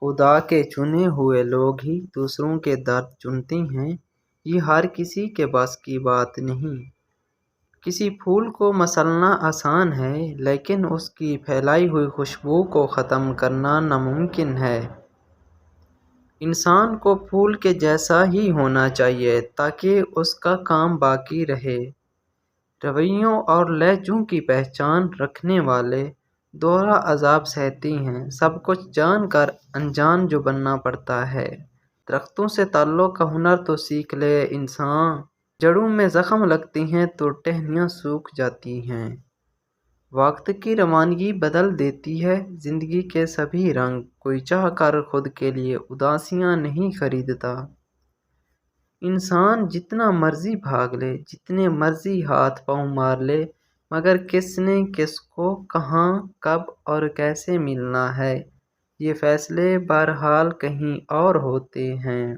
خدا کے چنے ہوئے لوگ ہی دوسروں کے درد چنتے ہیں، یہ ہر کسی کے بس کی بات نہیں۔ کسی پھول کو مسلنا آسان ہے، لیکن اس کی پھیلائی ہوئی خوشبو کو ختم کرنا ناممکن ہے۔ انسان کو پھول کے جیسا ہی ہونا چاہیے تاکہ اس کا کام باقی رہے۔ رویوں اور لہجوں کی پہچان رکھنے والے دوہرا عذاب سہتے ہیں، سب کچھ جان کر انجان جو بننا پڑتا ہے۔ درختوں سے تعلق کا ہنر تو سیکھ لے انسان، جڑوں میں زخم لگتے ہیں تو ٹہنیاں سوکھ جاتی ہیں۔ وقت کی روانگی بدل دیتی ہے زندگی کے سبھی رنگ، کوئی چاہ کر خود کے لیے اداسیاں نہیں خریدتا۔ انسان جتنا مرضی بھاگ لے، جتنے مرضی ہاتھ پاؤں مار لے، مگر کس نے کس کو کہاں کب اور کیسے ملنا ہے، یہ فیصلے بہرحال کہیں اور ہوتے ہیں۔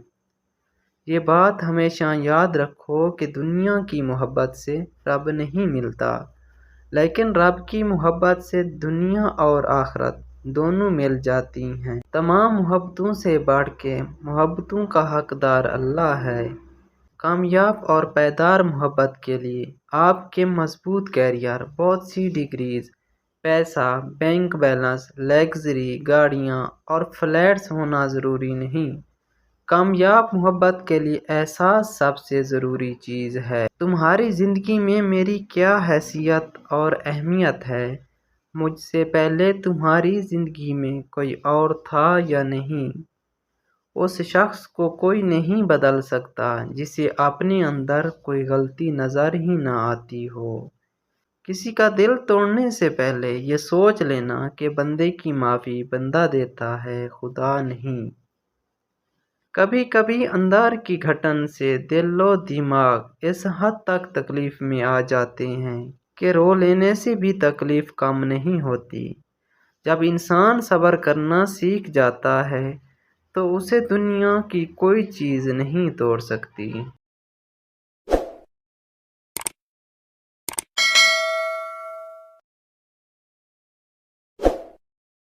یہ بات ہمیشہ یاد رکھو کہ دنیا کی محبت سے رب نہیں ملتا، لیکن رب کی محبت سے دنیا اور آخرت دونوں مل جاتی ہیں۔ تمام محبتوں سے بڑھ کے محبتوں کا حقدار اللہ ہے۔ کامیاب اور پائیدار محبت کے لیے آپ کے مضبوط کیریئر، بہت سی ڈگریز، پیسہ، بینک بیلنس، لگژری گاڑیاں اور فلیٹس ہونا ضروری نہیں۔ کامیاب محبت کے لیے احساس سب سے ضروری چیز ہے۔ تمہاری زندگی میں میری کیا حیثیت اور اہمیت ہے؟ مجھ سے پہلے تمہاری زندگی میں کوئی اور تھا یا نہیں؟ اس شخص کو کوئی نہیں بدل سکتا جسے اپنے اندر کوئی غلطی نظر ہی نہ آتی ہو۔ کسی کا دل توڑنے سے پہلے یہ سوچ لینا کہ بندے کی معافی بندہ دیتا ہے، خدا نہیں۔ کبھی کبھی اندر کی گھٹن سے دل و دماغ اس حد تک تکلیف میں آ جاتے ہیں کہ رو لینے سے بھی تکلیف کم نہیں ہوتی۔ جب انسان صبر کرنا سیکھ جاتا ہے تو اسے دنیا کی کوئی چیز نہیں توڑ سکتی۔